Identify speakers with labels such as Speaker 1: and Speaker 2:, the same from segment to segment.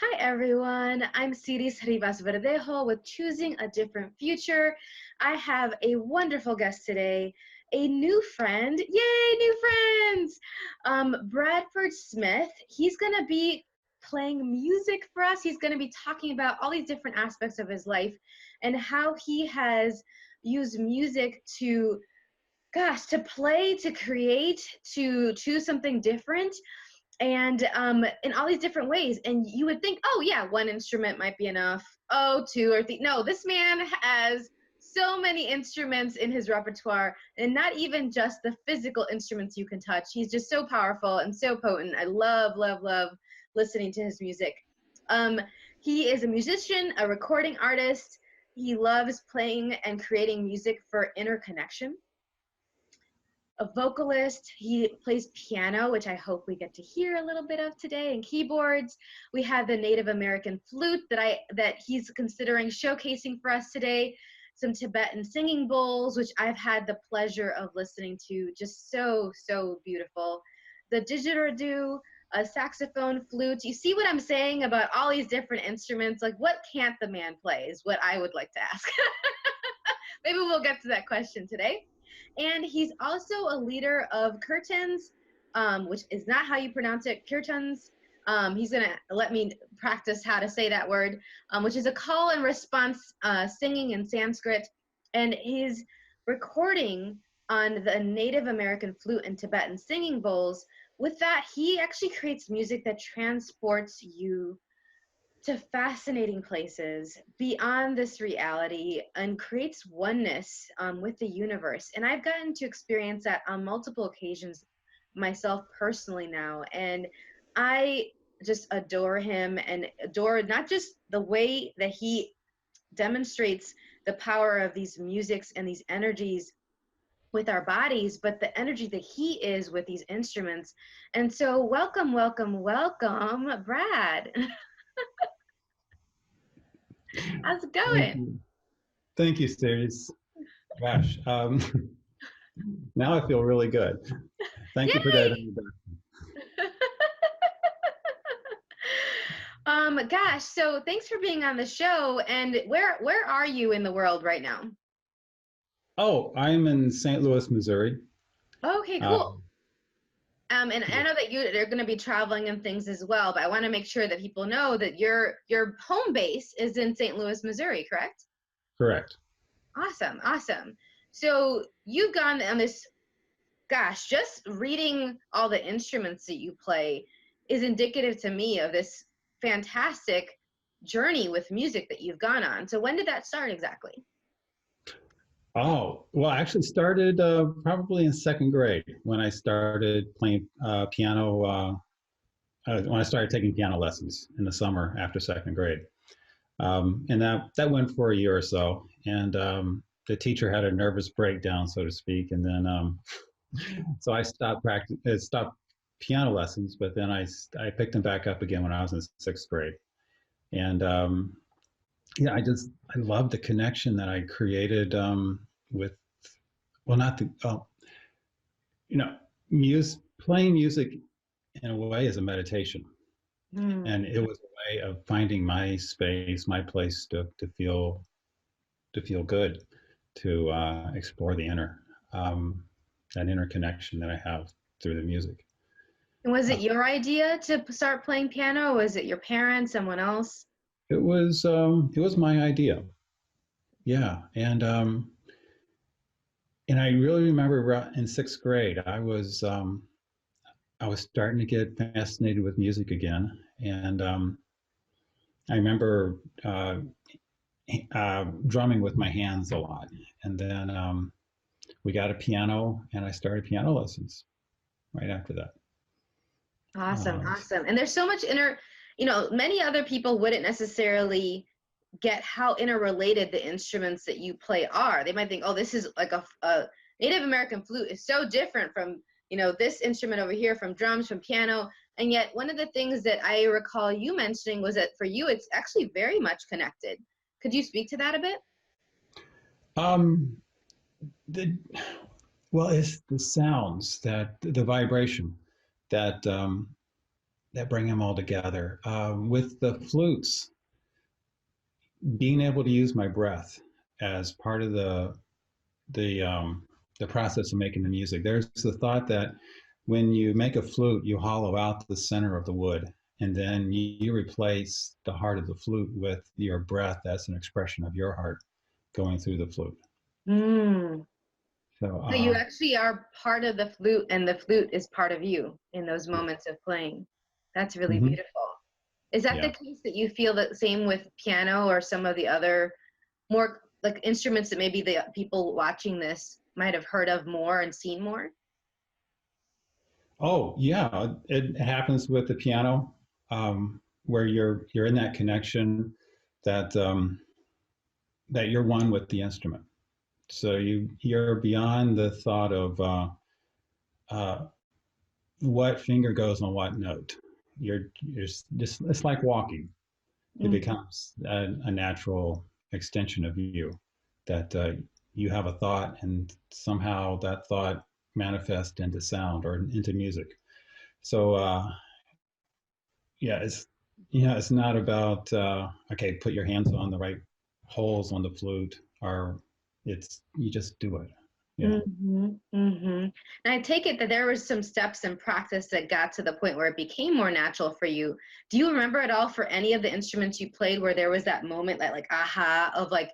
Speaker 1: Hi everyone, I'm Siris Rivas-Verdejo with Choosing a Different Future. I have a wonderful guest today, a new friend. Yay, new friends! Bradford Smith. He's going to be playing music for us. He's going to be talking about all these different aspects of his life and how he has used music to, to play, to create, to choose something different and in all these different ways. And you would think, oh yeah, one instrument might be enough. Oh, two or three. No, this man has so many instruments in his repertoire, and not even just the physical instruments you can touch. He's just so powerful and so potent. I love, love, love listening to his music. Um, he is a musician, a recording artist. He loves playing and creating music for interconnection. A vocalist. He plays piano, which I hope we get to hear a little bit of today, and keyboards. We have the Native American flute that he's considering showcasing for us today. Some Tibetan singing bowls, which I've had the pleasure of listening to, just so, so beautiful. The didgeridoo, a saxophone, flute. You see what I'm saying about all these different instruments? Like, what can't the man play is what I would like to ask. Maybe we'll get to that question today. And he's also a leader of Kirtans, which is not how you pronounce it, Kirtans. He's going to let me practice how to say that word, which is a call and response singing in Sanskrit. And his recording on the Native American flute and Tibetan singing bowls, with that, he actually creates music that transports you to fascinating places beyond this reality and creates oneness with the universe. And I've gotten to experience that on multiple occasions myself personally now. And I just adore him and adore not just the way that he demonstrates the power of these musics and these energies with our bodies, but the energy that he is with these instruments. And so welcome, welcome, welcome, Brad. How's it
Speaker 2: Thank
Speaker 1: going?
Speaker 2: you. Thank you, Siris. Gosh, now I feel really good. Thank you for that
Speaker 1: Yay!
Speaker 2: introduction.
Speaker 1: Gosh, so thanks for being on the show. And where are you in the world right now?
Speaker 2: Oh, I'm in St. Louis, Missouri.
Speaker 1: Okay, cool.
Speaker 2: Um,
Speaker 1: And I know that they're going to be traveling and things as well, but I want to make sure that people know that your home base is in St. Louis, Missouri, correct?
Speaker 2: correct.
Speaker 1: Awesome, awesome. So you've gone on this, gosh, just reading all the instruments that you play is indicative to me of this fantastic journey with music that you've gone on. So when did that start exactly?
Speaker 2: Oh, well, I actually started probably in second grade when I started playing piano. When I started taking piano lessons in the summer after second grade, and that went for a year or so. And the teacher had a nervous breakdown, so to speak, and then so I stopped piano lessons, but then I picked them back up again when I was in sixth grade. And yeah, I love the connection that I created with, well, not the, you know, playing music in a way is a meditation.
Speaker 1: Mm.
Speaker 2: And it was a way of finding my space, my place to feel good, to explore the that inner connection that I have through the music.
Speaker 1: And was
Speaker 2: Uh,
Speaker 1: it your idea to start playing piano? Or was it your parents, someone else?
Speaker 2: it was my idea. Yeah, and I really remember in sixth grade, I was starting to get fascinated with music again, and I remember drumming with my hands a lot, and then we got a piano, and I started piano lessons right after that.
Speaker 1: Awesome,
Speaker 2: Uh,
Speaker 1: awesome. And there's so much many other people wouldn't necessarily get how interrelated the instruments that you play are. They might think, oh, this is like a Native American flute is so different from, this instrument over here, from drums, from piano. And yet one of the things that I recall you mentioning was that for you, it's actually very much connected. Could you speak to that a bit?
Speaker 2: um, the, well, it's the sounds, that the vibration that that bring them all together. With the flutes, being able to use my breath as part of the the process of making the music. There's the thought that when you make a flute, you hollow out the center of the wood, and then you replace the heart of the flute with your breath as an expression of your heart going through the flute.
Speaker 1: Mm.
Speaker 2: So,
Speaker 1: So you actually are part of the flute, and the flute is part of you in those moments of playing. That's really
Speaker 2: mm-hmm.
Speaker 1: beautiful. Is that the
Speaker 2: Yeah.
Speaker 1: case that you feel the same with piano or some of the other more like instruments that maybe the people watching this might have heard of more and seen more?
Speaker 2: Oh, yeah. It happens with the piano, where you're in that connection that that you're one with the instrument. So you're beyond the thought of uh, what finger goes on what note. You're just it's like walking. It
Speaker 1: Mm.
Speaker 2: becomes a natural extension of you that you have a thought and somehow that thought manifests into sound or into music. So yeah, it's not about okay, put your hands on the right holes on the flute, or it's you just do it. Yeah.
Speaker 1: Mm-hmm, mm-hmm. And I take it that there was some steps and practice that got to the point where it became more natural for you. Do you remember at all for any of the instruments you played where there was that moment, that like aha of like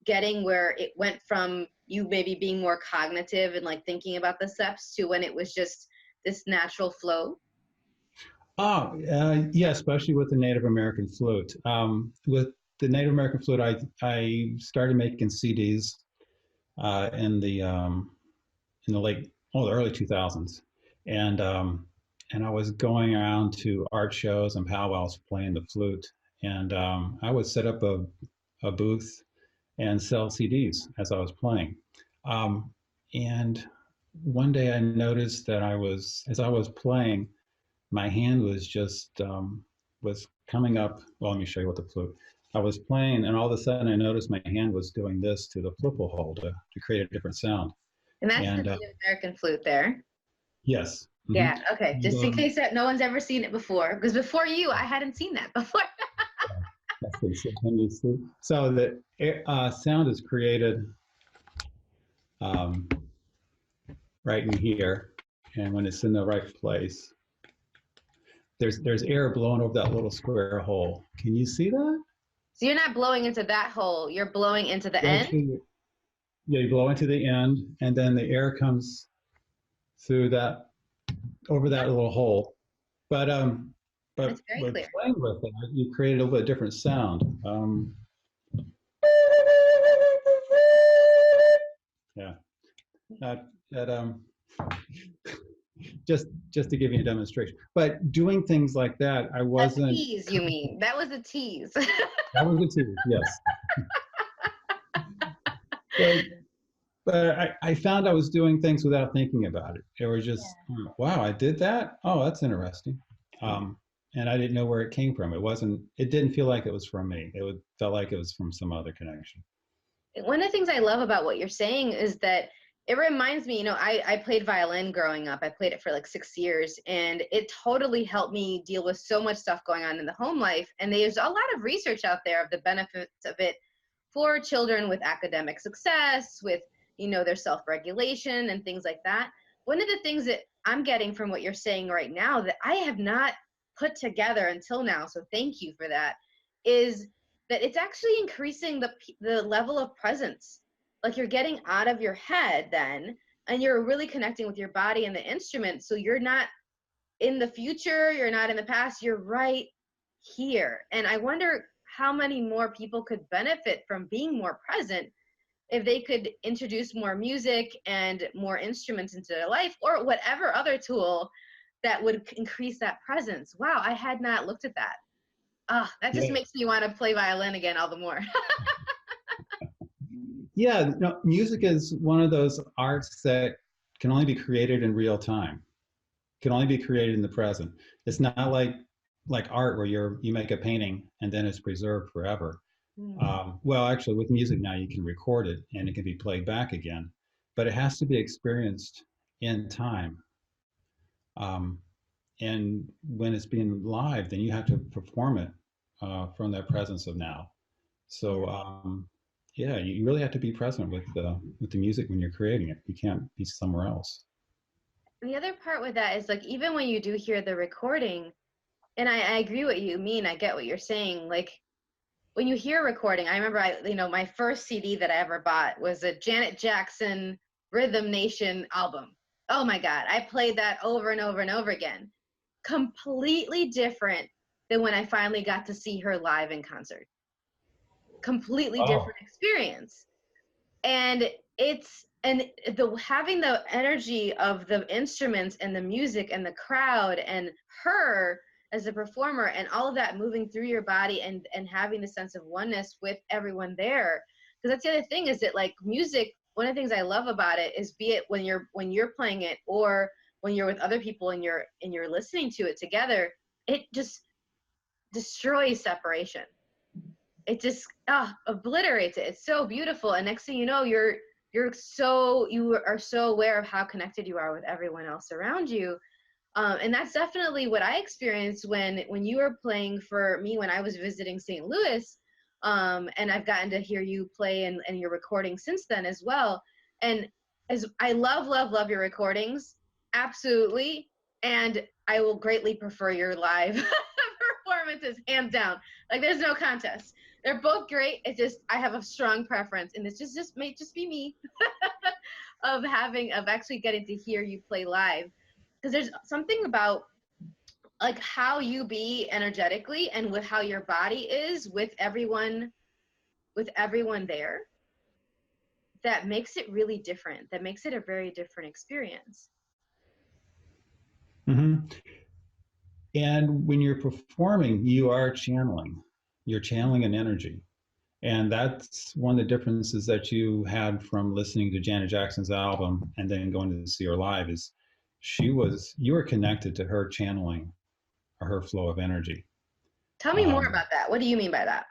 Speaker 1: getting where it went from you maybe being more cognitive and like thinking about the steps to when it was just this natural flow?
Speaker 2: Oh, yeah, especially with the Native American flute. With the Native American flute, I started making CDs uh, in the um, in the the early 2000s, and and I was going around to art shows and powwows playing the flute, and I would set up a booth and sell CDs as I was playing. Um, and one day I noticed that as I was playing, my hand was just was coming up. Well, let me show you what the flute. I was playing, and all of a sudden, I noticed my hand was doing this to the flipple hole to create a different sound.
Speaker 1: And that's the
Speaker 2: And
Speaker 1: Native American flute there.
Speaker 2: yes,
Speaker 1: Yeah, okay.
Speaker 2: and,
Speaker 1: Just in case that no one's ever seen it before. Because before you, I hadn't seen that before.
Speaker 2: let's see, so can you see? So the sound is created um, right in here, and when it's in the right place, there's air blowing over that little square hole. Can you see that?
Speaker 1: So you're not blowing into that hole, you're blowing into the
Speaker 2: Go
Speaker 1: end?
Speaker 2: to Yeah, you blow into the end, and then the air comes through that over that little hole. But
Speaker 1: It's very
Speaker 2: with
Speaker 1: clear.
Speaker 2: playing with it, you create a little bit different sound. Yeah, that just to give you a demonstration. But doing things like that, I
Speaker 1: A
Speaker 2: wasn't.
Speaker 1: tease, you mean? That was a tease.
Speaker 2: That was the too. Yes. But I found I was doing things without thinking about it. It was just, wow, I did that. Oh, that's interesting. Um, and I didn't know where it came from. It didn't feel like it was from me. Felt like it was from some other connection.
Speaker 1: One of the things I love about what you're saying is that it reminds me, I played violin growing up. I played it for like 6 years, and it totally helped me deal with so much stuff going on in the home life. And there's a lot of research out there of the benefits of it for children with academic success, with, their self-regulation and things like that. One of the things that I'm getting from what you're saying right now that I have not put together until now, so thank you for that, is that it's actually increasing the level of presence. Like you're getting out of your head then, and you're really connecting with your body and the instrument. So you're not in the future, you're not in the past, you're right here. And I wonder how many more people could benefit from being more present if they could introduce more music and more instruments into their life, or whatever other tool that would increase that presence. Wow, I had not looked at that. Ah, that just
Speaker 2: Yeah,
Speaker 1: makes me want to play violin again all the more.
Speaker 2: yeah. No, music is one of those arts that can only be created in real time. Can only be created in the present. It's not like art where you make a painting and then it's preserved forever.
Speaker 1: Mm.
Speaker 2: Well, actually, with music now you can record it and it can be played back again, but it has to be experienced in time. Um, and when it's being live, then you have to perform it from that presence of now. So yeah, you really have to be present with the music when you're creating it. You can't be somewhere else.
Speaker 1: And the other part with that is like, even when you do hear the recording, and I agree what you mean, I get what you're saying. Like when you hear a recording, I remember my first CD that I ever bought was a Janet Jackson Rhythm Nation album. Oh my God, I played that over and over and over again. Completely different than when I finally got to see her live in concert. Completely
Speaker 2: Oh,
Speaker 1: different experience. And having the energy of the instruments and the music and the crowd and her as a performer and all of that moving through your body and having the sense of oneness with everyone there. Because that's the other thing, is that like music, one of the things I love about it is, be it when you're playing it or when you're with other people and you're listening to it together, it just destroys separation. It just obliterates it. It's so beautiful, and next thing you know, you are so aware of how connected you are with everyone else around you. And that's definitely what I experienced when you were playing for me when I was visiting St. Louis. And I've gotten to hear you play and your recording since then as well. And as I love your recordings, absolutely. And I will greatly prefer your live performances, hands down. Like there's no contest. They're both great. It's just I have a strong preference, and it's just may just be me of actually getting to hear you play live, because there's something about like how you be energetically and with how your body is with everyone there, that makes it really different, that makes it a very different experience.
Speaker 2: hmm. And when you're performing, you are channeling. You're channeling an energy. And that's one of the differences that you had from listening to Janet Jackson's album and then going to see her live is you were connected to her channeling or her flow of energy.
Speaker 1: Tell me more
Speaker 2: Um,
Speaker 1: about that. What do you mean by that?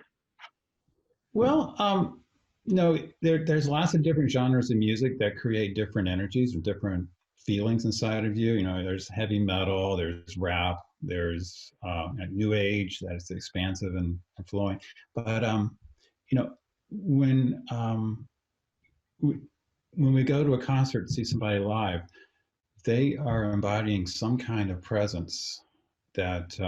Speaker 2: well, no, there's lots of different genres of music that create different energies or different feelings inside of you. You know, there's heavy metal, there's rap, there's new age that's expansive and flowing. But you know, when we, when we go to a concert and see somebody live, they are embodying some kind of presence that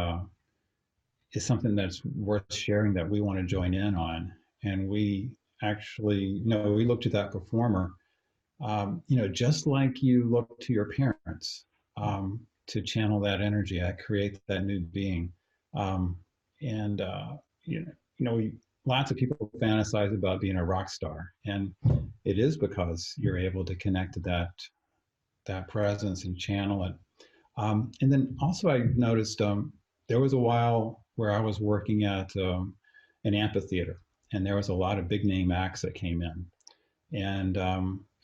Speaker 2: is something that's worth sharing that we want to join in on. And we actually, we look to that performer, just like you look to your parents to channel that energy, create that new being. Um, and, lots of people fantasize about being a rock star. And it is because you're able to connect to that presence and channel it. And then also I noticed there was a while where I was working at an amphitheater, and there was a lot of big name acts that came in,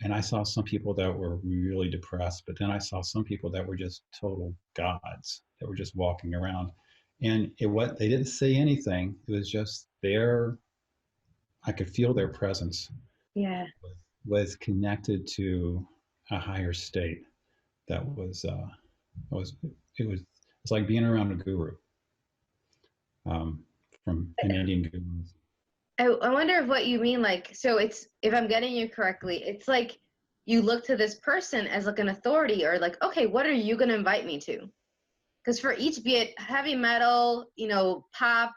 Speaker 2: and I saw some people that were really depressed, but then I saw some people that were just total gods that were just walking around, and what they didn't say anything. It was just there. I could feel their presence
Speaker 1: Yeah.
Speaker 2: was connected to a higher state that was it's like being around a guru um, from an Indian guru.
Speaker 1: I wonder if what you mean, like, so it's, if I'm getting you correctly, it's like you look to this person as like an authority, or like, okay, what are you going to invite me to? Because for each, be it heavy metal, pop,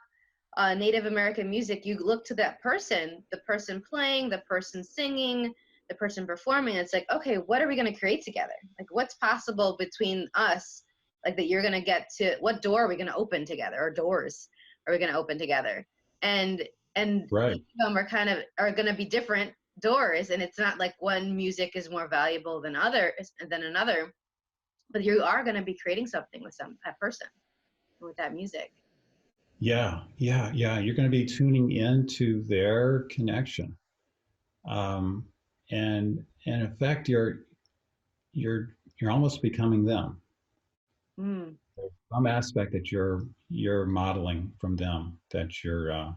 Speaker 1: Native American music, you look to that person, the person playing, the person singing, the person performing. It's like, okay, what are we going to create together? Like, what's possible between us? Like, that you're going to get to, what door are we going to open together, or doors are we going to open together? And
Speaker 2: Right.
Speaker 1: each of them are going to be different doors, and it's not like one music is more valuable than another, but you are going to be creating something with that person, with that music.
Speaker 2: Yeah, yeah, yeah. You're going to be tuning into their connection, um, and in effect, you're almost becoming them.
Speaker 1: Mm.
Speaker 2: There's some aspect that you're modeling from them that you're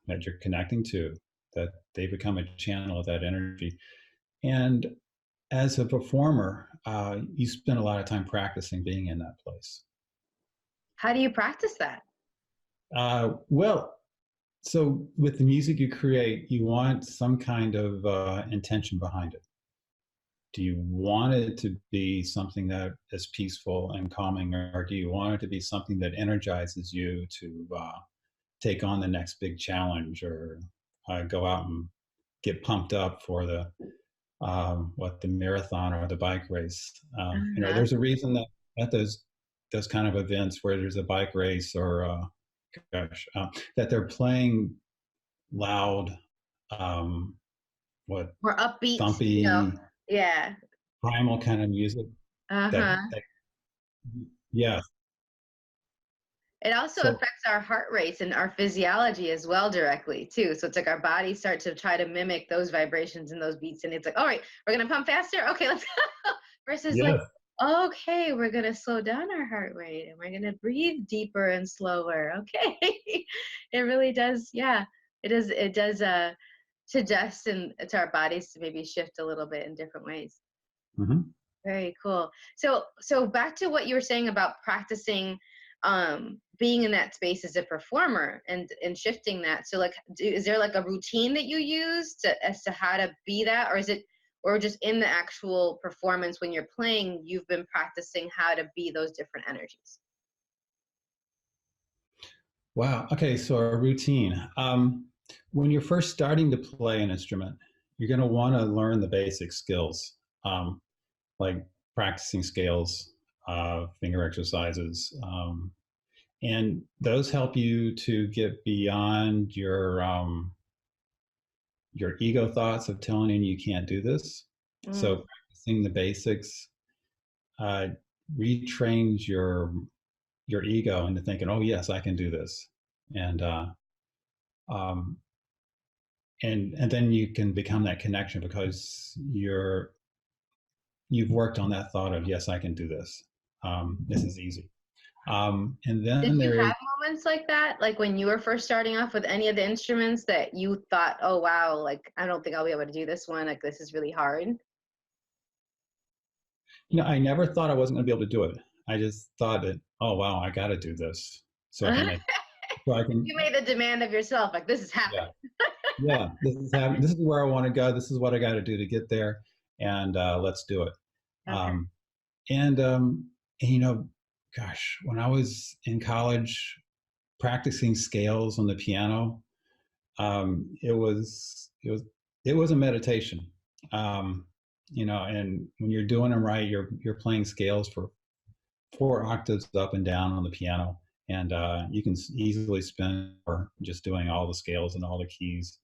Speaker 2: that you're connecting to, that they become a channel of that energy. And as a performer, you spend a lot of time practicing being in that place.
Speaker 1: How do you practice that?
Speaker 2: Well, so with the music you create, you want some kind of intention behind it. Do you want it to be something that is peaceful and calming, or do you want it to be something that energizes you to take on the next big challenge, or go out and get pumped up for the the marathon or the bike race?
Speaker 1: Uh-huh.
Speaker 2: There's a reason that at those kind of events where there's a bike race or that they're playing loud, um, what
Speaker 1: More upbeat,
Speaker 2: thumpy,
Speaker 1: Yeah.
Speaker 2: primal kind of music.
Speaker 1: Uh-huh.
Speaker 2: That yeah.
Speaker 1: It also
Speaker 2: So
Speaker 1: affects our heart rates and our physiology as well directly too. So it's like our bodies start to try to mimic those vibrations and those beats. And it's like, all right, we're gonna pump faster. Okay, let's go. Versus like,
Speaker 2: yes.
Speaker 1: okay, we're gonna slow down our heart rate and we're gonna breathe deeper and slower. Okay. It really does, yeah. It does suggest to our bodies to maybe shift a little bit in different ways.
Speaker 2: Mm-hmm.
Speaker 1: Very cool. So back to what you were saying about practicing being in that space as a performer and shifting that. So like is there like a routine that you use as to how to be that, or is it, or just in the actual performance when you're playing you've been practicing how to be those different energies?
Speaker 2: Wow. Okay. So a routine. When you're first starting to play an instrument, you're going to want to learn the basic skills, like practicing scales, finger exercises, and those help you to get beyond your ego thoughts of telling you can't do this.
Speaker 1: Mm.
Speaker 2: So practicing the basics uh, retrains your ego into thinking, "Oh yes, I can do this," and um, and then you can become that connection because you've worked on that thought of, "Yes, I can do this. This is easy." And
Speaker 1: Did
Speaker 2: then
Speaker 1: you
Speaker 2: there is
Speaker 1: have moments like that, like when you were first starting off with any of the instruments that you thought, oh wow, like I don't think I'll be able to do this one, like this is really hard?
Speaker 2: I never thought I wasn't going to be able to do it. I just thought that, oh wow, I got to do this so I can make, so I can,
Speaker 1: You made the demand of yourself, like this is
Speaker 2: yeah,
Speaker 1: happening.
Speaker 2: yeah. This is happening. This is where I want to go. This is what I got to do to get there, and let's do it.
Speaker 1: Okay.
Speaker 2: Um, and gosh, when I was in college practicing scales on the piano, it was a meditation. Um, and when you're doing them right, you're playing scales for 4 octaves up and down on the piano, and you can easily spend or just doing all the scales and all the keys.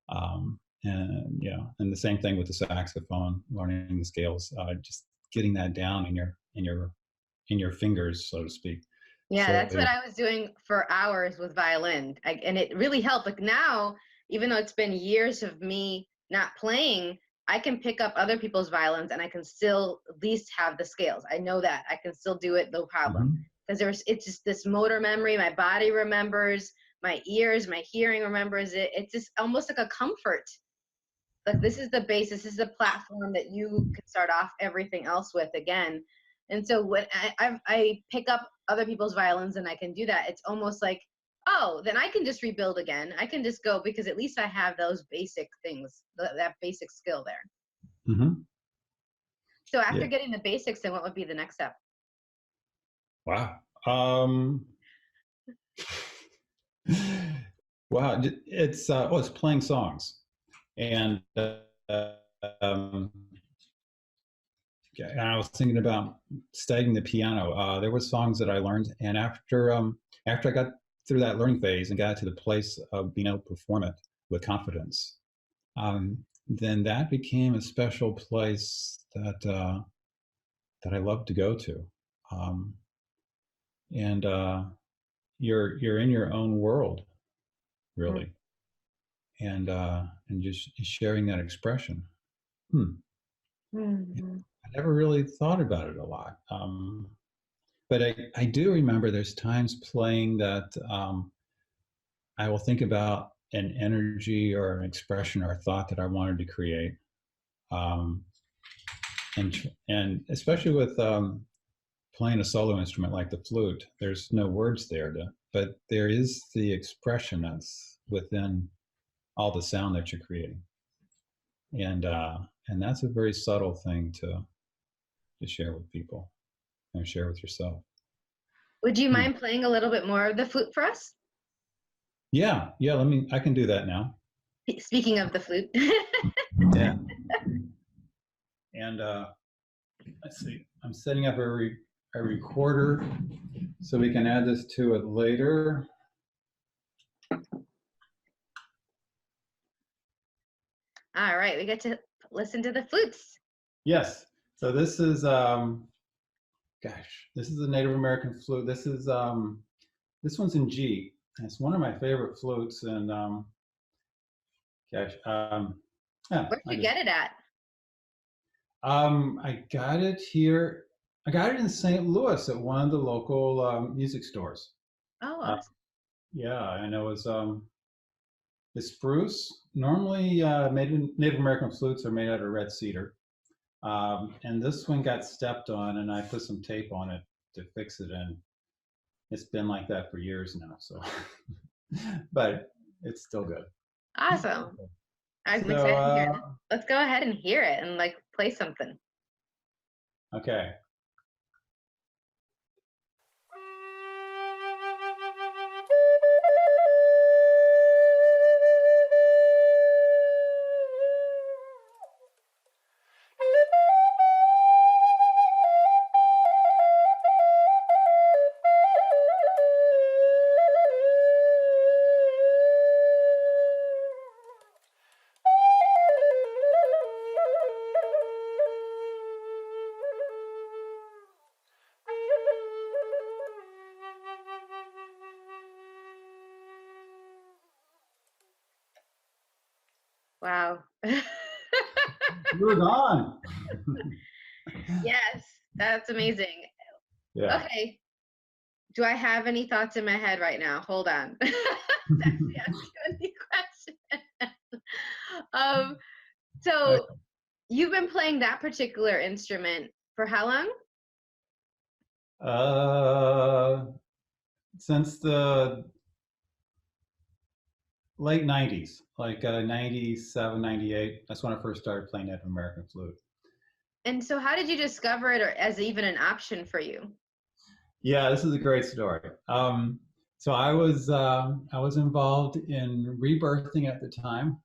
Speaker 2: And the same thing with the saxophone, learning the scales, just getting that down in your fingers, so to speak.
Speaker 1: Yeah,
Speaker 2: So
Speaker 1: that's what I was doing for hours with violin. And it really helped. Like now, even though it's been years of me not playing, I can pick up other people's violins and I can still at least have the scales. I know that I can still do it, no problem.
Speaker 2: mhm.
Speaker 1: Because it's just this motor memory. My body remembers, my ears, my hearing remembers it. It's just almost like a comfort. Like this is the base, this is the platform that you can start off everything else with again. And so when I pick up other people's violins and I can do that, it's almost like, oh, then I can just rebuild again. I can just go because at least I have those basic things, that basic skill there.
Speaker 2: Mhm.
Speaker 1: So
Speaker 2: Yeah.
Speaker 1: after getting the basics, then what would be the next step?
Speaker 2: Wow. Wow. It's playing songs, and um, yeah, and I was thinking about studying the piano. There were songs that I learned, and after I got through that learning phase and got to the place of being able to perform it with confidence, then that became a special place that I love to go to. Um, and you're in your own world, really, and just sharing that expression. Hmm.
Speaker 1: Mm-hmm.
Speaker 2: I never really thought about it a lot. But I do remember there's times playing that I will think about an energy or an expression or a thought that I wanted to create. Um, and especially with playing a solo instrument like the flute, there's no words there, but there is the expression that's within all the sound that you're creating, and that's a very subtle thing to share with people and share with yourself.
Speaker 1: Would you mind playing a little bit more of the flute for us?
Speaker 2: Yeah, I can do that now.
Speaker 1: Speaking of the flute.
Speaker 2: Yeah. And let's see, I'm setting up a recorder so we can add this to it later.
Speaker 1: All right, we get to listen to the flutes.
Speaker 2: Yes. So this is this is a Native American flute. This one's in G. It's one of my favorite flutes, and yeah.
Speaker 1: Where'd you get it at?
Speaker 2: I got it here. I got it in St. Louis at one of the local music stores.
Speaker 1: Oh, awesome.
Speaker 2: Yeah, and it was the spruce. Normally, Native American flutes are made out of red cedar. And this one got stepped on, and I put some tape on it to fix it, and it's been like that for years now. So, but it's still good.
Speaker 1: Awesome. I'm excited to hear it. Let's go ahead and hear it and like play something.
Speaker 2: Okay.
Speaker 1: Wow.
Speaker 2: You're gone.
Speaker 1: Yes, that's amazing.
Speaker 2: Yeah.
Speaker 1: Okay. Do I have any thoughts in my head right now? Hold on. That's the only question. So you've been playing that particular instrument for how long?
Speaker 2: Since the late 90s, like 97, 98. That's when I first started playing Native American flute.
Speaker 1: And so how did you discover it, or as even an option for you?
Speaker 2: Yeah, this is a great story. So I was involved in rebirthing at the time.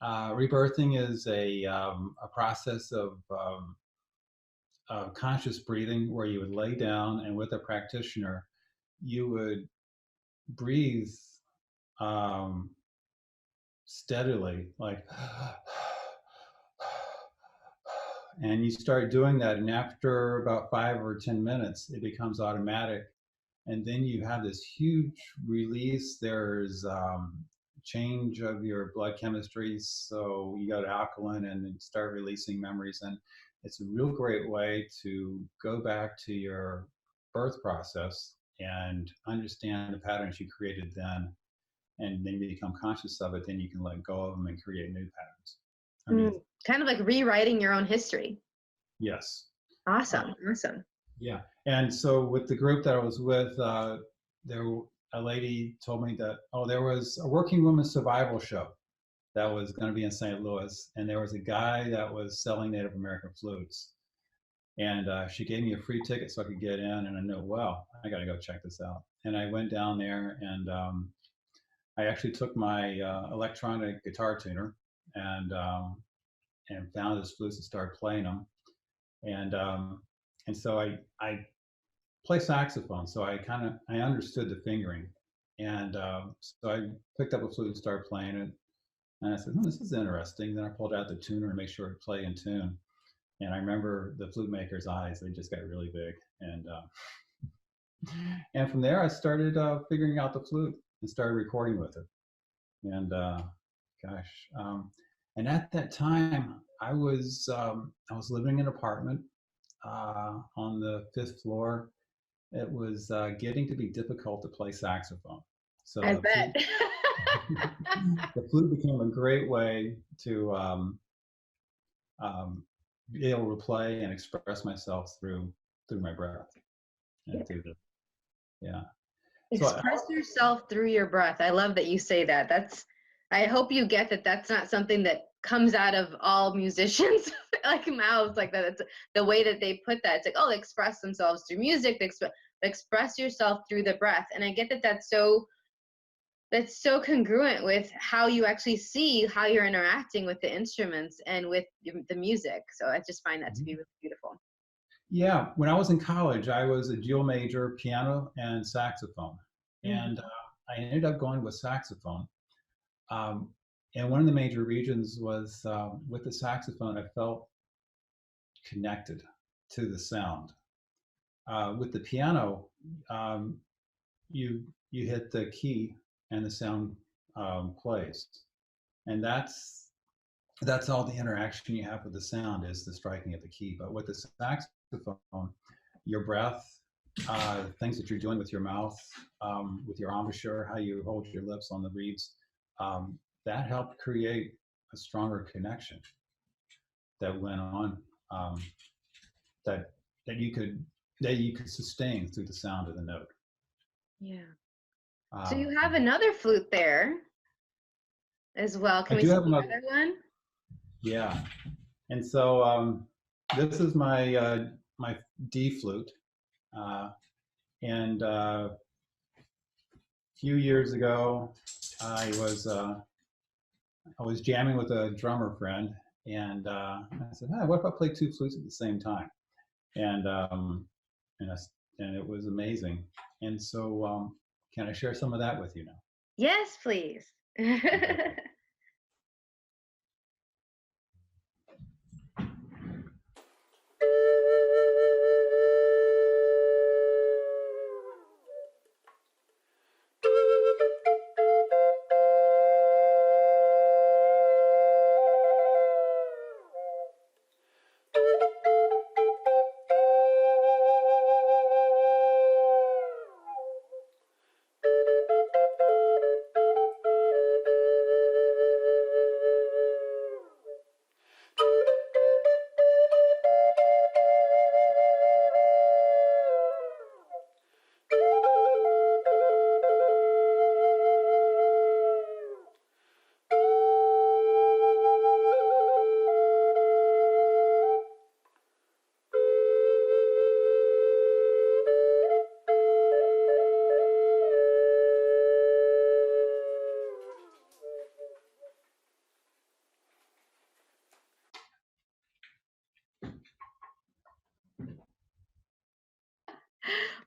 Speaker 2: Rebirthing is a process of conscious breathing where you would lay down and with a practitioner, you would breathe steadily, like, and you start doing that, and after about 5 or 10 minutes, it becomes automatic, and then you have this huge release. There's change of your blood chemistry, so you go to alkaline and start releasing memories, and it's a real great way to go back to your birth process and understand the patterns you created then, and then you become conscious of it. Then you can let go of them and create new patterns. I mean,
Speaker 1: kind of like rewriting your own history.
Speaker 2: Yes.
Speaker 1: Awesome. Awesome.
Speaker 2: Yeah. And so with the group that I was with, a lady told me that, there was a working women's survival show that was going to be in St. Louis, and there was a guy that was selling Native American flutes, and she gave me a free ticket so I could get in, and I knew, well, I got to go check this out. And I went down there, and I actually took my electronic guitar tuner and found his flutes and started playing them, and so I play saxophone, so I understood the fingering, and so I picked up a flute and started playing it, and I said, this is interesting. Then I pulled out the tuner to make sure it played in tune, and I remember the flute maker's eyes; they just got really big, and from there I started figuring out the flute and started recording with it, and and at that time I was living in an apartment on the 5th floor. It was getting to be difficult to play saxophone. So
Speaker 1: I bet.
Speaker 2: The flute became a great way to be able to play and express myself through my breath and through the yeah. So
Speaker 1: Express yourself through your breath. I love that you say that. I hope you get that that's not something that comes out of all musicians like mouths like that. It's the way that they put that. It's like, oh, they express themselves through music. They express yourself through the breath. And I get that that's so congruent with how you actually see how you're interacting with the instruments and with the music. So I just find that to be really beautiful.
Speaker 2: yeah, when I was in college, I was a dual major, piano and saxophone, and I ended up going with saxophone. Um, and one of the major reasons was with the saxophone, I felt connected to the sound. With the piano, um, you hit the key and the sound plays, and that's all the interaction you have with the sound is the striking of the key. But with the saxophone, your breath, things that you're doing with your mouth, with your embouchure, how you hold your lips on the reeds, that helped create a stronger connection that went on, that that you could sustain through the sound of the note.
Speaker 1: Yeah. So you have another flute there as well. Can we see another one?
Speaker 2: Yeah. And so this is my my D flute, and a few years ago, I was jamming with a drummer friend, and I said, "Hey, what if I play two flutes at the same time?" And and, I, and it was amazing. And so, can I share some of that with you now?
Speaker 1: Yes, please.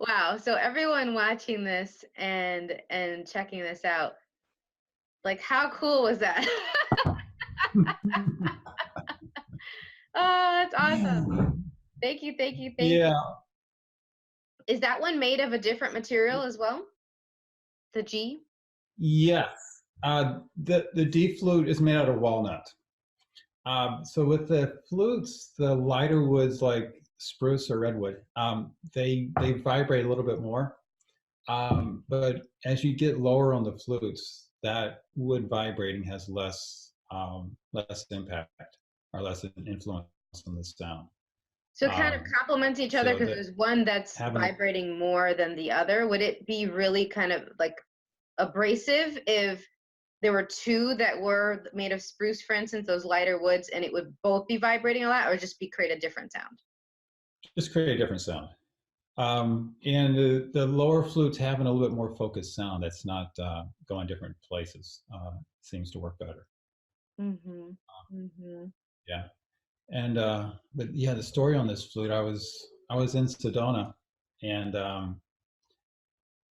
Speaker 1: Wow. So everyone watching this and checking this out, like how cool was that? Oh, that's awesome. Thank you, thank you, thank you. Is that one made of a different material as well? The G?
Speaker 2: Yes. The D flute is made out of walnut. So with the flutes, the lighter woods like spruce or redwood, they vibrate a little bit more. But as you get lower on the flutes, that wood vibrating has less impact or less influence on the sound.
Speaker 1: So it kind of complements each other because there's one that's vibrating more than the other. Would it be really kind of like abrasive if there were two that were made of spruce, for instance, those lighter woods, and it would both be vibrating a lot, or just create a different sound?
Speaker 2: Just create a different sound. And the lower flutes having a little bit more focused sound that's not going different places seems to work better. Yeah. And but yeah, the story on this flute, I was in Sedona, and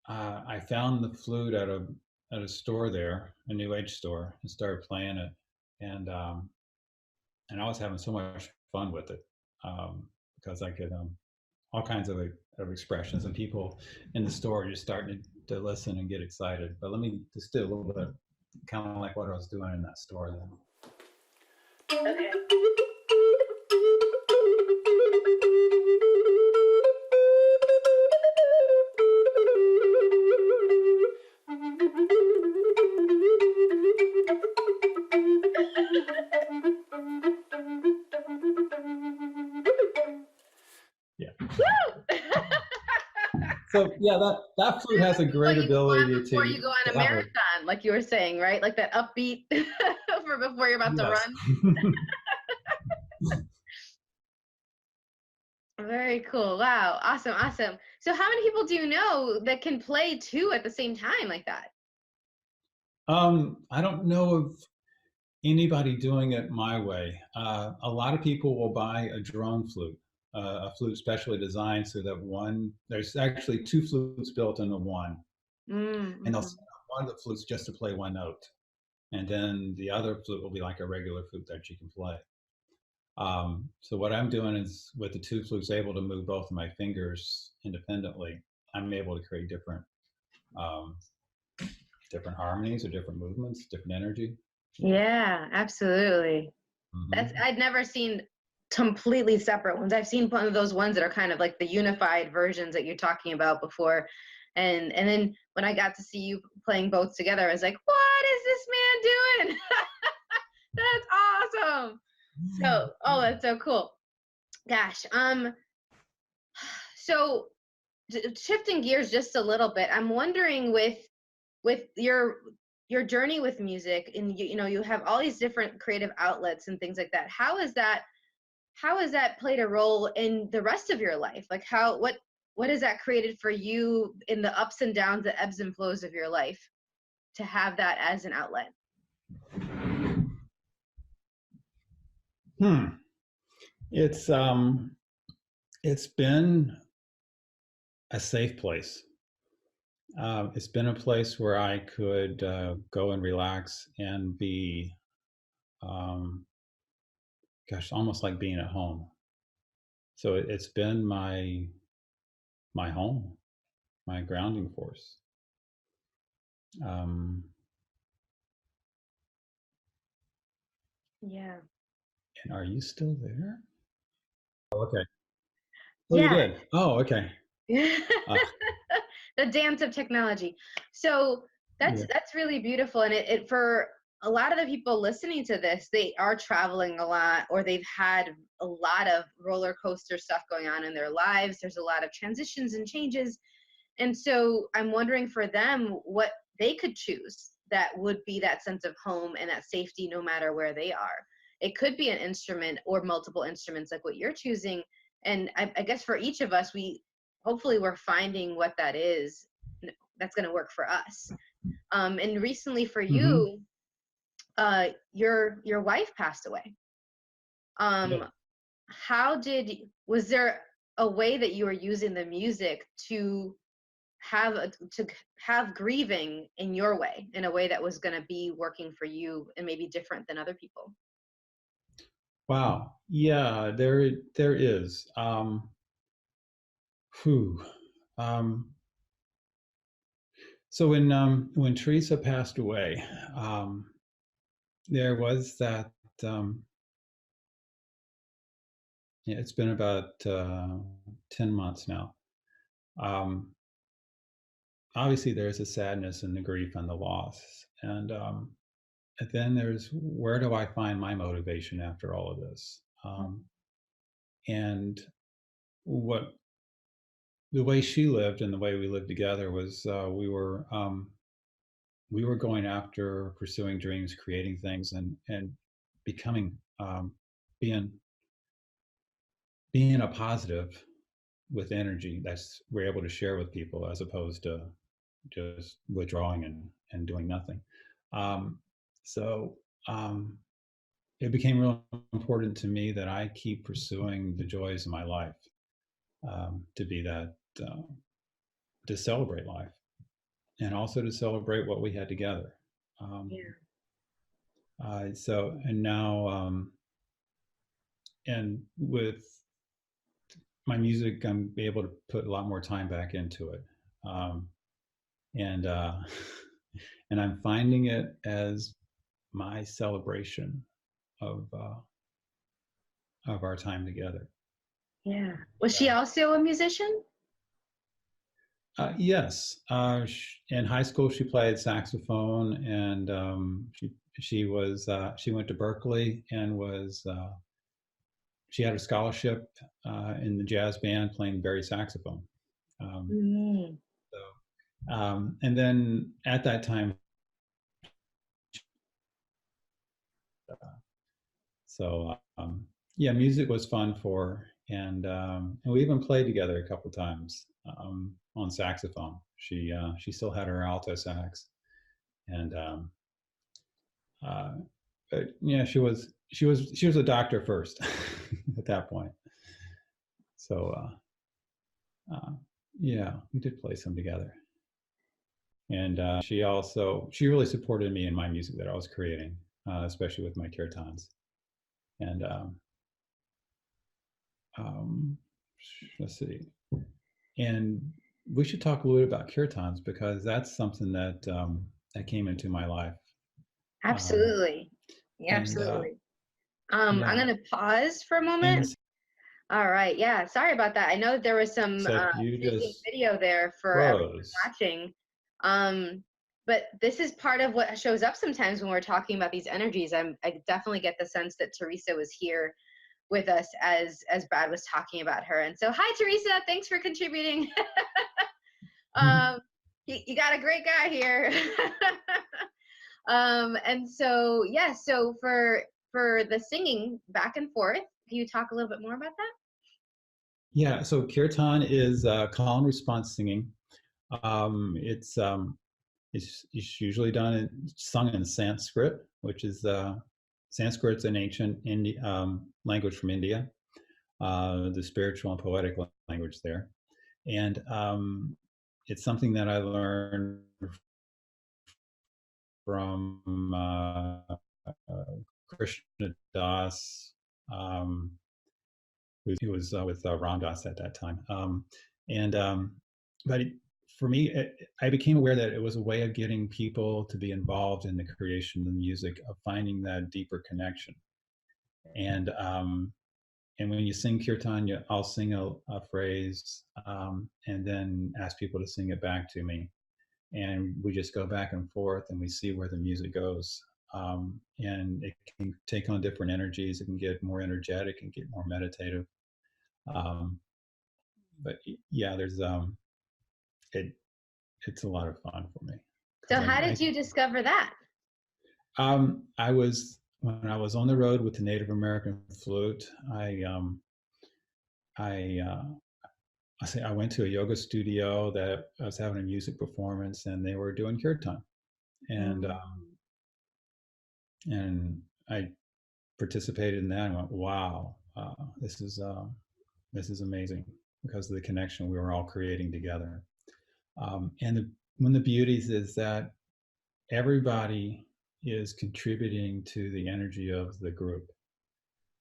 Speaker 2: I found the flute at a store there, a New Age store, and started playing it, and I was having so much fun with it because I could all kinds of expressions, and people in the store just starting to listen and get excited. But let me just do a little bit, kind of like what I was doing in that store then.
Speaker 1: Okay.
Speaker 2: So yeah, that flute has a great
Speaker 1: What you want
Speaker 2: ability
Speaker 1: before you go on a
Speaker 2: to have a,
Speaker 1: marathon, like you were saying, right? Like that upbeat for before you're about to
Speaker 2: yes.
Speaker 1: run. Very cool. Wow. Awesome. Awesome. So how many people do you know that can play two at the same time like that?
Speaker 2: I don't know of anybody doing it my way. A lot of people will buy a drone flute, a flute specially designed so that there's actually two flutes built into one, and they'll
Speaker 1: Mm-hmm.
Speaker 2: set up one of the flutes just to play one note, and then the other flute will be like a regular flute that you can play. So what I'm doing is with the two flutes able to move both of my fingers independently, I'm able to create um, different harmonies or different movements, different energy.
Speaker 1: Yeah, absolutely.
Speaker 2: Mm-hmm.
Speaker 1: I'd never seen completely separate ones. I've seen one of those ones that are kind of like the unified versions that you're talking about before. And then when I got to see you playing both together, I was like, what is this man doing? That's awesome. So, oh, that's so cool. Gosh. So shifting gears just a little bit, I'm wondering with your journey with music, and you know you have all these different creative outlets and things like that. How has that played a role in the rest of your life? Like what has that created for you in the ups and downs, the ebbs and flows of your life, to have that as an outlet?
Speaker 2: Hmm. It's it's been a safe place. It's been a place where I could go and relax and be, um, gosh, almost like being at home. So it's been my home, my grounding force. Um,
Speaker 1: Yeah.
Speaker 2: and are you still there? Oh, okay. Oh, you
Speaker 1: Yeah.
Speaker 2: did. Oh, okay. Uh,
Speaker 1: The dance of technology. So
Speaker 2: yeah.
Speaker 1: that's really beautiful, and it for a lot of the people listening to this, they are traveling a lot, or they've had a lot of roller coaster stuff going on in their lives. There's a lot of transitions and changes, and so I'm wondering for them what they could choose that would be that sense of home and that safety no matter where they are. It could be an instrument or multiple instruments like what you're choosing. And I guess for each of us, we hopefully we're finding what that is that's going to work for us. And recently for
Speaker 2: Mm-hmm.
Speaker 1: you, your wife passed away.
Speaker 2: Yeah.
Speaker 1: Um, was there a way that you were using the music to to have grieving in your way, in a way that was going to be working for you and maybe different than other people?
Speaker 2: Wow. Yeah, there is. Whew. Um, so when Theresa passed away, um, there was that. Um, yeah, it's been about 10 months now. Um, Obviously, there's a sadness and the grief and the loss, and then there's where do I find my motivation after all of this? And what the way she lived and the way we lived together was we were going after pursuing dreams, creating things, and becoming being being a positive with energy that's we're able to share with people as opposed to just withdrawing and doing nothing. Um, so um, it became real important to me that I keep pursuing the joys of my life, to be that uh, to celebrate life and also to celebrate what we had together. Um,
Speaker 1: Yeah.
Speaker 2: so and now and with my music, I'm able to put a lot more time back into it, um, and and I'm finding it as my celebration of of our time together.
Speaker 1: Yeah. Was she
Speaker 2: Uh,
Speaker 1: also a musician?
Speaker 2: yes, in high school she played saxophone, and she went to Berkeley and was she had a scholarship in the jazz band playing Barry saxophone.
Speaker 1: Mm.
Speaker 2: And then at that time, so yeah, music was fun for her, and we even played together a couple times on saxophone. She still had her alto sax, and uh, but yeah, she was a doctor first at that point. So yeah, we did play some together, and she really supported me in my music that I was creating, especially with my kirtans. And um, let's see, and we should talk a little bit about kirtans because that's something that came into my life.
Speaker 1: Absolutely. Yeah,
Speaker 2: And
Speaker 1: absolutely. I'm
Speaker 2: yeah,
Speaker 1: going to pause for a
Speaker 2: and
Speaker 1: moment. All right. Yeah. Sorry about that. I know that there was some
Speaker 2: except you
Speaker 1: streaming
Speaker 2: just
Speaker 1: video there for everyone
Speaker 2: froze.
Speaker 1: watching. But this is part of what shows up sometimes when we're talking about these energies. I definitely get the sense that Theresa was here with us as Brad was talking about her. And so, hi, Theresa. Thanks for contributing. You got a great guy here. And so, yeah, so for the singing back and forth, can you talk a little bit more about that?
Speaker 2: Yeah, so kirtan is call and response singing. It's usually sung in Sanskrit, which is Sanskrit's an ancient language from India, the spiritual and poetic language there, and it's something that I learned from Krishna Das, um, who was with Ram Dass at that time. And but for me, I became aware that it was a way of getting people to be involved in the creation of the music, of finding that deeper connection. And and when you sing kirtan, I'll sing a phrase and then ask people to sing it back to me, and we just go back and forth, and we see where the music goes. And it can take on different energies. It can get more energetic and get more meditative. Um, but yeah, it it's a lot of fun for me
Speaker 1: So
Speaker 2: because
Speaker 1: how did you discover that?
Speaker 2: I was when I was on the road with the Native American flute. I I went to a yoga studio that I was having a music performance, and they were doing kirtan, and
Speaker 1: Mm.
Speaker 2: and I participated in that and went, wow, this is amazing because of the connection we were all creating together. One of the beauties is that everybody is contributing to the energy of the group.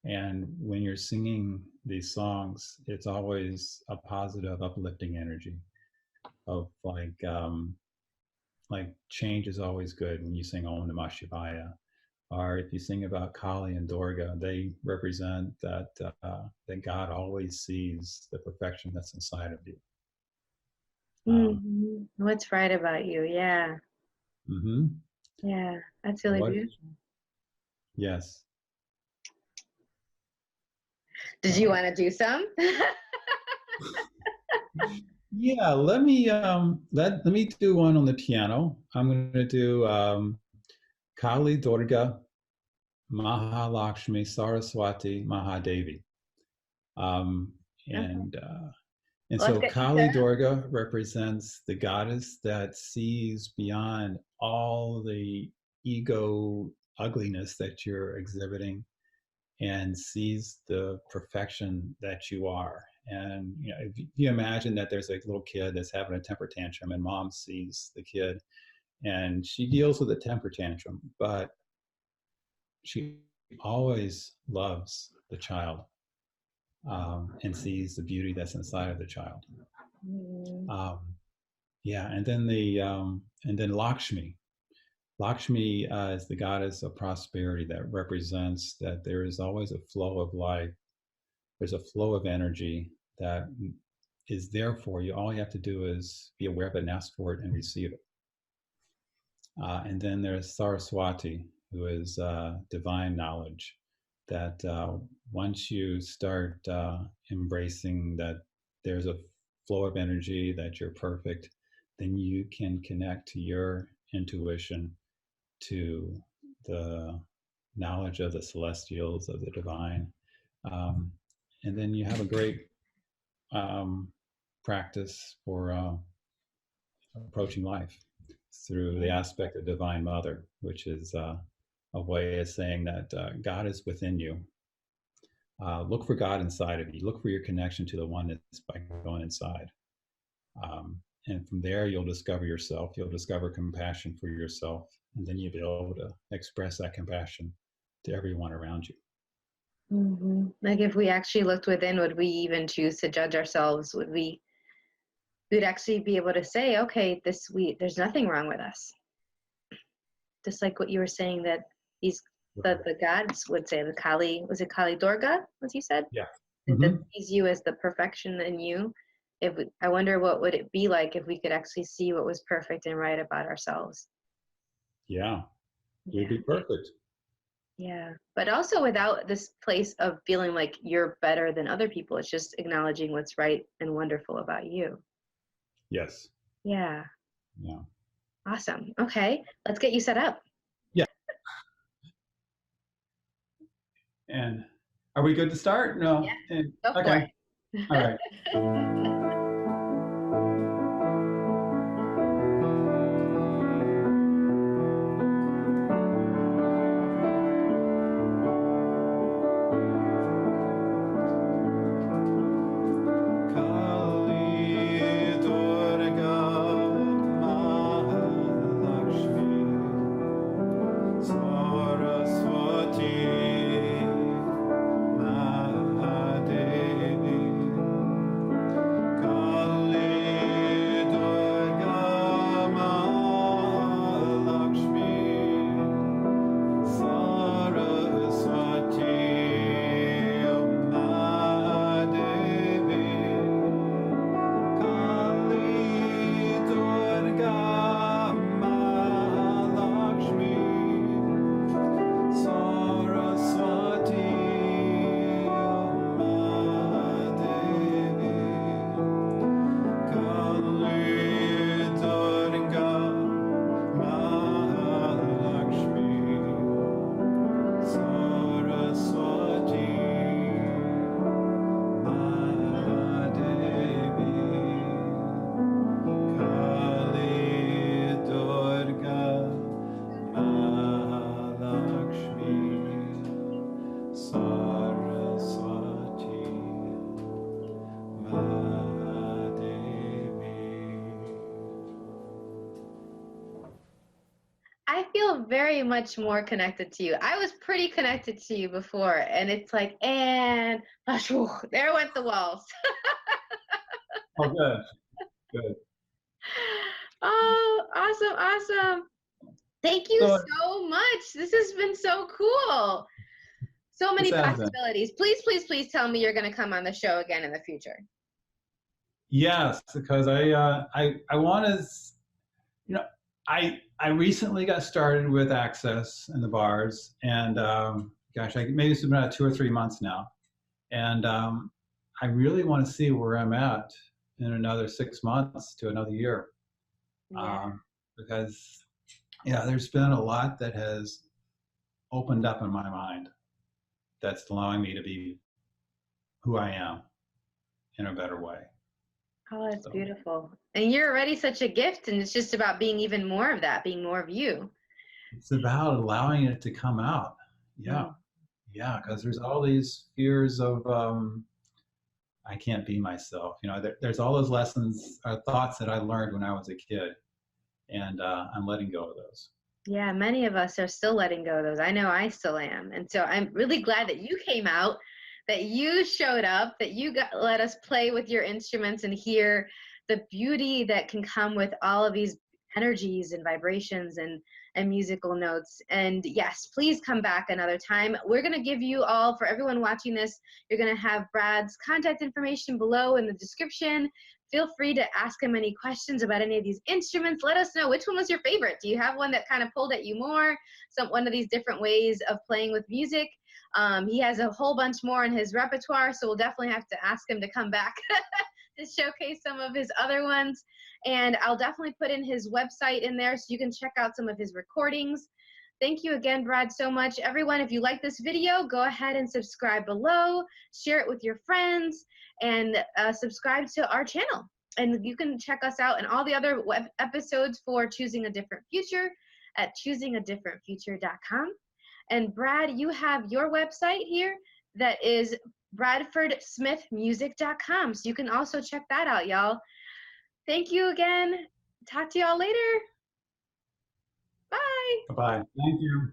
Speaker 2: And when you're singing these songs, it's always a positive, uplifting energy of like change is always good when you sing Om Namah Shivaya. Or if you sing about Kali and Durga, they represent that God always sees the perfection that's inside of you.
Speaker 1: What's right about you? Yeah.
Speaker 2: Mm-hmm.
Speaker 1: Yeah. That's really
Speaker 2: What?
Speaker 1: beautiful.
Speaker 2: Yes.
Speaker 1: Did you want to do some?
Speaker 2: Yeah. Let me do one on the piano. I'm going to do Kali Durga Mahalakshmi Saraswati Mahadevi. Um, and uh, and
Speaker 1: Let's
Speaker 2: so
Speaker 1: get you
Speaker 2: Kali
Speaker 1: set up.
Speaker 2: Durga represents the goddess that sees beyond all the ego ugliness that you're exhibiting and sees the perfection that you are. And you know, if you imagine that there's a little kid that's having a temper tantrum, and mom sees the kid, and she deals with a temper tantrum, but she always loves the child and sees the beauty that's inside of the child.
Speaker 1: Mm.
Speaker 2: Um, yeah, and then Lakshmi. Lakshmi is the goddess of prosperity that represents that there is always a flow of life. There's a flow of energy that is there for you. All you have to do is be aware of it and ask for it and receive it. And then there's Saraswati, who is divine knowledge. That once you start embracing that there's a flow of energy, that you're perfect, then you can connect to your intuition, to the knowledge of the celestials, of the divine. Um, and then you have a great um, practice for approaching life through the aspect of Divine Mother, which is a way of saying that God is within you. Look for God inside of you. Look for your connection to the oneness by going inside. And from there, you'll discover yourself. You'll discover compassion for yourself. And then you'll be able to express that compassion to everyone around you.
Speaker 1: Mm-hmm. Like if we actually looked within, would we even choose to judge ourselves? We'd actually be able to say, okay, there's nothing wrong with us. Just like what you were saying, that the gods would say, the Kali, was it Kali Durga, as you said?
Speaker 2: Yeah.
Speaker 1: That sees you as the perfection in you. I wonder what would it be like if we could actually see what was perfect and right about ourselves.
Speaker 2: Yeah. We'd be perfect.
Speaker 1: Yeah. But also without this place of feeling like you're better than other people. It's just acknowledging what's right and wonderful about you.
Speaker 2: Yes.
Speaker 1: Yeah.
Speaker 2: Yeah.
Speaker 1: Awesome. Okay. Let's get you set up.
Speaker 2: Yeah. And are we good to start? No.
Speaker 1: Yeah. Go for it.
Speaker 2: All right.
Speaker 1: I feel very much more connected to you. I was pretty connected to you before, and it's like, and there went the walls.
Speaker 2: Oh, good. Good.
Speaker 1: Oh, awesome, awesome. Thank you so much. This has been so cool. So many possibilities. Please, please, please tell me you're going to come on the show again in the future.
Speaker 2: Yes, because I want to, you know, I recently got started with Access in the bars, and gosh, maybe it's been about 2 or 3 months now, and I really want to see where I'm at in another 6 months to another year, because there's been a lot that has opened up in my mind that's allowing me to be who I am in a better way.
Speaker 1: Oh, that's beautiful. And you're already such a gift, and it's just about being even more of that, being more of you.
Speaker 2: It's about allowing it to come out. Yeah. Yeah, because there's all these fears of I can't be myself. There's all those lessons, thoughts that I learned when I was a kid, and I'm letting go of those.
Speaker 1: Yeah, many of us are still letting go of those. I know I still am. And so I'm really glad that you came out, that you showed up, that you let us play with your instruments and hear the beauty that can come with all of these energies and vibrations and musical notes. And yes, please come back another time. We're going to give you all, for everyone watching this, you're going to have Brad's contact information below in the description. Feel free to ask him any questions about any of these instruments. Let us know, which one was your favorite? Do you have one that kind of pulled at you more? One of these different ways of playing with music. He has a whole bunch more in his repertoire, so we'll definitely have to ask him to come back to showcase some of his other ones. And I'll definitely put in his website in there so you can check out some of his recordings. Thank you again, Brad, so much. Everyone, if you like this video, go ahead and subscribe below, share it with your friends, and subscribe to our channel. And you can check us out and all the other web episodes for Choosing a Different Future at choosingadifferentfuture.com. And Brad, you have your website here that is bradfordsmithmusic.com. So you can also check that out, y'all. Thank you again. Talk to y'all later. Bye.
Speaker 2: Bye. Thank you.